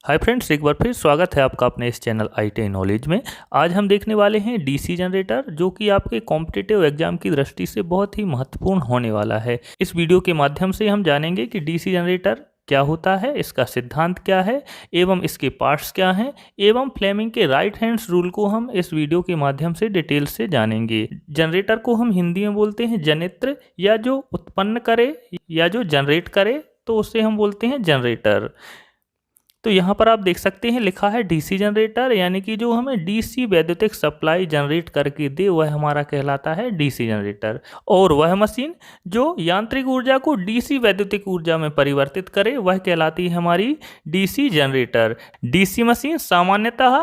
Hi friends, एक बार फिर स्वागत है आपका अपने इस चैनल ITI नॉलेज में। आज हम देखने वाले हैं डीसी जनरेटर, जो कि आपके कॉम्पिटिटिव एग्जाम की दृष्टि से बहुत ही महत्वपूर्ण होने वाला है। इस वीडियो के माध्यम से हम जानेंगे कि डीसी जनरेटर क्या होता है, इसका सिद्धांत क्या है एवं इसके पार्ट्स क्या हैं, एवं फ्लेमिंग के राइट हैंड्स रूल को हम इस वीडियो के माध्यम से डिटेल से जानेंगे। जनरेटर को हम हिंदी में बोलते हैं जनित्र, या जो उत्पन्न करे या जो जनरेट करे तो उसे हम बोलते हैं जनरेटर। तो यहाँ पर आप देख सकते हैं लिखा है डीसी जनरेटर, यानी कि जो हमें डीसी वैद्युतिक सप्लाई जनरेट करके दे वह हमारा कहलाता है डीसी जनरेटर। और वह मशीन जो यांत्रिक ऊर्जा को डीसी वैद्युतिक ऊर्जा में परिवर्तित करे वह कहलाती है हमारी डीसी जनरेटर। डीसी मशीन सामान्यतः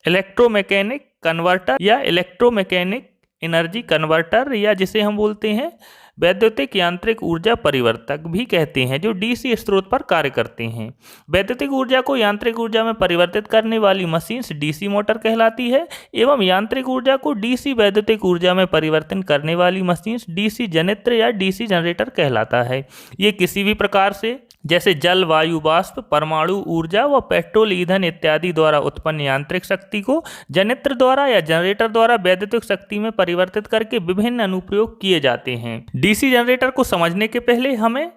इलेक्ट्रोमैकेनिक कन्वर्टर या इलेक्ट्रोमैकेनिक एनर्जी कन्वर्टर, या जिसे हम बोलते हैं वैद्युतिक यांत्रिक ऊर्जा परिवर्तक भी कहते हैं, जो डीसी स्रोत पर कार्य करते हैं। वैद्युतिक ऊर्जा को यांत्रिक ऊर्जा में परिवर्तित करने वाली मशीन डीसी मोटर कहलाती है, एवं यांत्रिक ऊर्जा को डीसी वैद्युतिक ऊर्जा में परिवर्तन करने वाली मशीन डीसी जनित्र या डीसी जनरेटर कहलाता है। ये किसी भी प्रकार से जैसे जल, वायु, वाष्प, परमाणु ऊर्जा व पेट्रोल, ईंधन इत्यादि द्वारा उत्पन्न यांत्रिक शक्ति को जनित्र द्वारा या जनरेटर द्वारा वैद्युतिक शक्ति में परिवर्तित करके विभिन्न अनुप्रयोग किए जाते हैं। डीसी जनरेटर को समझने के पहले हमें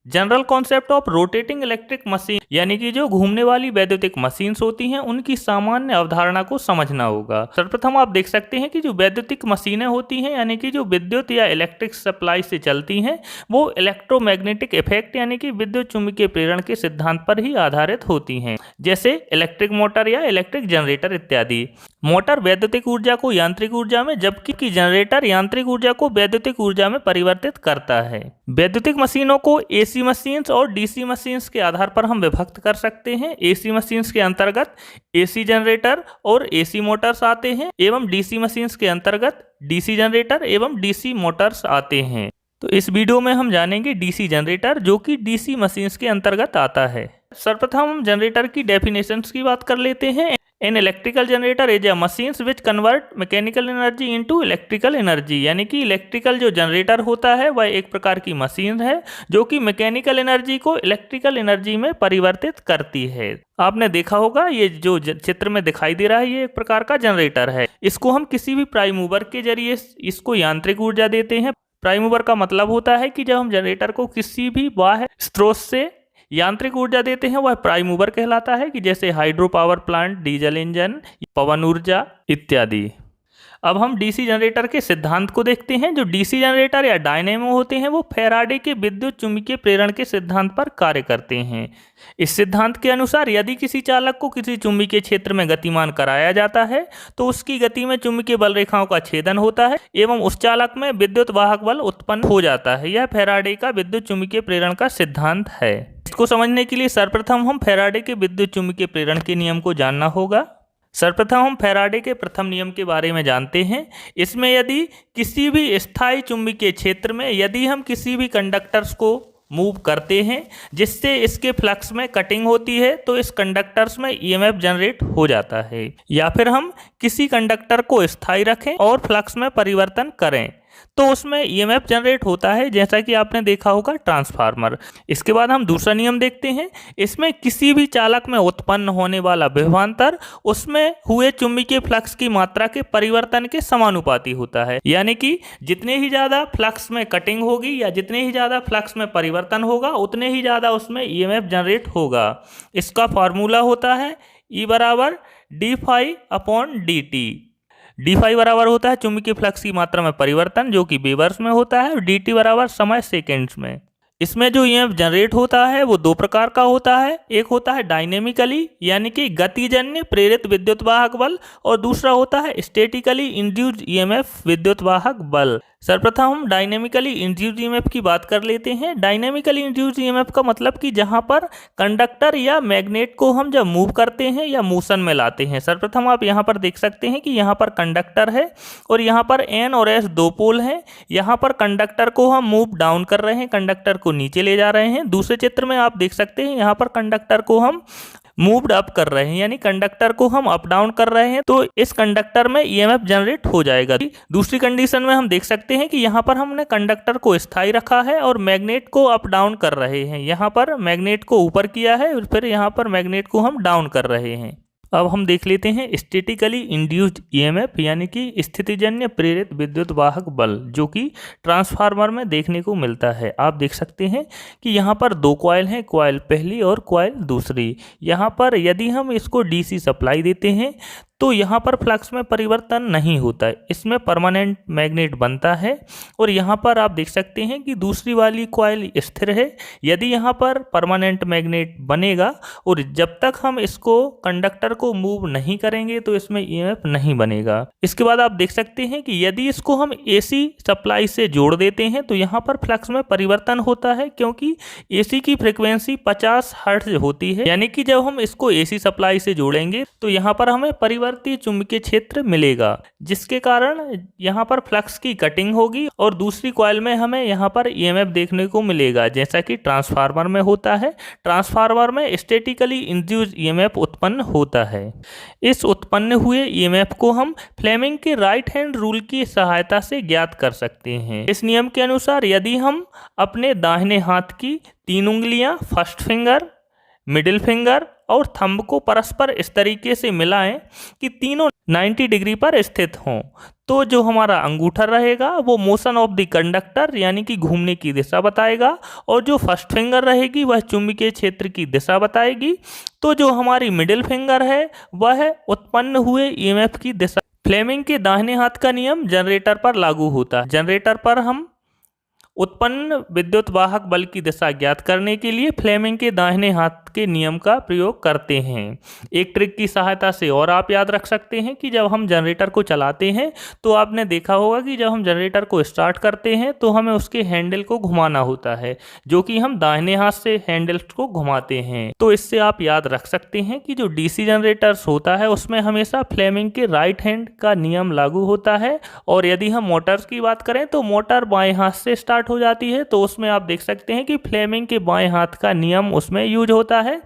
general concept of rotating electric machine, यानी कि जो घूमने वाली वैद्युतिक मशीन्स होती हैं उनकी सामान्य अवधारणा को समझना होगा। सर्वप्रथम आप देख सकते हैं कि जो वैद्युतिक मशीनें होती हैं, यानी कि जो विद्युत या इलेक्ट्रिक सप्लाई से चलती हैं, वो इलेक्ट्रोमैग्नेटिक इफेक्ट यानी कि विद्युत चुंबकीय प्रेरण के सिद्धांत पर ही आधारित होती हैं, जैसे इलेक्ट्रिक मोटर या इलेक्ट्रिक जनरेटर इत्यादि। मोटर वैद्युतिक ऊर्जा को यांत्रिक ऊर्जा में, जबकि जनरेटर यांत्रिक ऊर्जा को वैद्युतिक ऊर्जा में परिवर्तित करता है। वैद्युतिक मशीनों को एसी मशीन्स और डीसी मशीन्स के आधार पर हम विभक्त कर सकते हैं। एसी मशीन्स के अंतर्गत एसी जनरेटर और एसी मोटर्स आते हैं, एवं डीसी मशीन्स के अंतर्गत डीसी जनरेटर एवं डीसी मोटर्स आते हैं। तो इस वीडियो में हम जानेंगे डीसी जनरेटर, जो कि डीसी मशीन्स के अंतर्गत आता है। सर्वप्रथम हम जनरेटर की डेफिनेशंस की बात कर लेते हैं। An electrical generator is a machines which convert mechanical energy into electrical energy, यानी कि इलेक्ट्रिकल जो जनरेटर होता है वह एक प्रकार की मशीन है जो कि मैकेनिकल एनर्जी को इलेक्ट्रिकल एनर्जी में परिवर्तित करती है। आपने देखा होगा ये जो चित्र में दिखाई दे रहा है ये एक प्रकार का जनरेटर है। इसको हम किसी भी प्राइम मूवर के जरिए इसको यांत्रिक ऊर्जा देते हैं। प्राइम मूवर का मतलब होता है कि जब हम जनरेटर को किसी भी बाह्य स्रोत से यांत्रिक ऊर्जा देते हैं वह प्राइम मूवर कहलाता है, कि जैसे hydro power plant, diesel engine, पवन ऊर्जा इत्यादि। अब हम डीसी जनरेटर के सिद्धांत को देखते हैं। जो डीसी जनरेटर या डायनेमो होते हैं वो फैराडे के विद्युत चुंबकीय प्रेरण के सिद्धांत पर कार्य करते हैं। इस सिद्धांत के अनुसार यदि किसी चालक को किसी चुंबकीय क्षेत्र में गतिमान कराया जाता है तो उसकी गति में चुंबकीय बल रेखाओं का छेदन होता है एवं उस चालक में विद्युत वाहक बल उत्पन्न हो जाता है। यह फैराडे का विद्युत चुंबकीय प्रेरण का सिद्धांत है। इसको समझने के लिए सर्वप्रथम हम फैराडे के विद्युत चुंबकीय प्रेरण के नियम को जानना होगा। सर्वप्रथम हम फैराडे के प्रथम नियम के बारे में जानते हैं। इसमें यदि किसी भी स्थायी चुंबकीय क्षेत्र में यदि हम किसी भी कंडक्टर्स को मूव करते हैं जिससे इसके फ्लक्स में कटिंग होती है तो इस कंडक्टर्स में ईएमएफ जनरेट हो जाता है। या फिर हम किसी कंडक्टर को स्थायी रखें और फ्लक्स में परिवर्तन करें तो उसमें ईएमएफ जनरेट होता है, जैसा कि आपने देखा होगा ट्रांसफार्मर। इसके बाद हम दूसरा नियम देखते हैं। इसमें किसी भी चालक में उत्पन्न होने वाला विभवांतर उसमें हुए चुंबकीय फ्लक्स की मात्रा के परिवर्तन के समानुपाती होता है, यानी कि जितने ही ज़्यादा फ्लक्स में कटिंग होगी या जितने ही ज़्यादा फ्लक्स में परिवर्तन होगा उतने ही ज़्यादा उसमें ईएमएफ जनरेट होगा। इसका फॉर्मूला होता है E बराबर d∅/dt। d∅ बराबर होता है चुंबकीय फ्लक्स की मात्रा में परिवर्तन, जो कि वेबर्स में होता है, और dt बराबर समय सेकेंड्स में। इसमें जो ईएमएफ जनरेट होता है वो दो प्रकार का होता है। एक होता है डायनेमिकली यानी कि गतिजन्य प्रेरित विद्युत वाहक बल, और दूसरा होता है स्टैटिकली इंड्यूस्ड ईएमएफ विद्युत वाहक बल। सर्वप्रथम हम डायनेमिकली इंड्यूस्ड ईएमएफ की बात कर लेते हैं। डायनेमिकली इंड्यूस्ड ईएमएफ का मतलब कि जहां पर कंडक्टर या मैग्नेट को हम जब मूव करते हैं या मोशन में लाते हैं। सर्वप्रथम आप यहां पर देख सकते हैं कि यहां पर कंडक्टर है और यहां पर N और S दो पोल हैं। यहां पर कंडक्टर को हम मूव डाउन कर रहे हैं, कंडक्टर को नीचे ले जा रहे हैं। दूसरे चित्र में आप देख सकते हैं यहाँ पर कंडक्टर को हम मूव्ड अप कर रहे हैं, यानी कंडक्टर को हम अप डाउन कर रहे हैं, तो इस कंडक्टर में ईएमएफ जनरेट हो जाएगा। दूसरी कंडीशन में हम देख सकते हैं कि यहाँ पर हमने कंडक्टर को स्थायी रखा है और मैग्नेट को अप डाउन कर रहे हैं। यहाँ पर मैग्नेट को ऊपर किया है और फिर यहाँ पर मैग्नेट को हम डाउन कर रहे हैं। अब हम देख लेते हैं स्टैटिकली इंड्यूस्ड ईएमएफ, यानी कि स्थितिजन्य प्रेरित विद्युत वाहक बल, जो कि ट्रांसफार्मर में देखने को मिलता है। आप देख सकते हैं कि यहाँ पर दो कॉइल हैं, कॉइल पहली और कॉइल दूसरी। यहाँ पर यदि हम इसको डीसी सप्लाई देते हैं तो यहाँ पर फ्लक्स में परिवर्तन नहीं होता है, इसमें परमानेंट मैग्नेट बनता है। और यहाँ पर आप देख सकते हैं कि दूसरी वाली कॉइल स्थिर है। यदि यहाँ पर परमानेंट मैग्नेट बनेगा और जब तक हम इसको कंडक्टर को मूव नहीं करेंगे तो इसमें ईएमएफ नहीं बनेगा। इसके बाद आप देख सकते हैं कि यदि इसको हम एसी सप्लाई से जोड़ देते हैं तो यहाँ पर फ्लक्स में परिवर्तन होता है, क्योंकि एसी की फ्रिक्वेंसी 50 हर्ट्ज होती है। यानी कि जब हम इसको एसी सप्लाई से जोड़ेंगे तो यहाँ पर हमें परिवर्ती चुंबकीय क्षेत्र मिलेगा, जिसके कारण यहाँ पर फ्लक्स की कटिंग होगी और दूसरी कॉइल में हमें यहाँ पर ईएमएफ देखने को मिलेगा, जैसा कि ट्रांसफार्मर में होता है। ट्रांसफार्मर में स्टैटिकली इंड्यूस्ड ईएमएफ उत्पन्न होता है। इस उत्पन्न हुए ईएमएफ को हम फ्लेमिंग के राइट हैंड रूल की सहायता से ज्ञात कर सकते हैं। इस नियम के अनुसार यदि हम अपने दाहिने हाथ की 3 उंगलियां, फर्स्ट फिंगर, मिडिल फिंगर और थंब को परस्पर इस तरीके से मिलाएं कि तीनों 90 डिग्री पर स्थित हों, तो जो हमारा अंगूठा रहेगा वो मोशन ऑफ द कंडक्टर यानी कि घूमने की दिशा बताएगा, और जो फर्स्ट फिंगर रहेगी वह चुंबकीय क्षेत्र की दिशा बताएगी। तो जो हमारी मिडिल फिंगर है वह उत्पन्न हुए ईएमएफ की दिशा। फ्लेमिंग के दाहिने हाथ का नियम जनरेटर पर लागू होता है। जनरेटर पर हम उत्पन्न विद्युत वाहक बल की दिशा ज्ञात करने के लिए फ्लेमिंग के दाहिने हाथ के नियम का प्रयोग करते हैं। एक ट्रिक की सहायता से और आप याद रख सकते हैं कि जब हम जनरेटर को चलाते हैं तो आपने देखा होगा कि जब हम जनरेटर को स्टार्ट करते हैं तो हमें उसके हैंडल को घुमाना होता है, जो कि हम दाहिने हाथ से हैंडल को घुमाते हैं। तो इससे आप याद रख सकते हैं कि जो डीसी जनरेटर्स होता है उसमें हमेशा फ्लेमिंग के राइट हैंड का नियम लागू होता है। और यदि हम मोटर्स की बात करें तो मोटर बाएं हाथ से स्टार्ट हो जाती है, तो उसमें आप देख सकते हैं कि फ्लेमिंग के बाएं हाथ का नियम उसमें यूज होता है।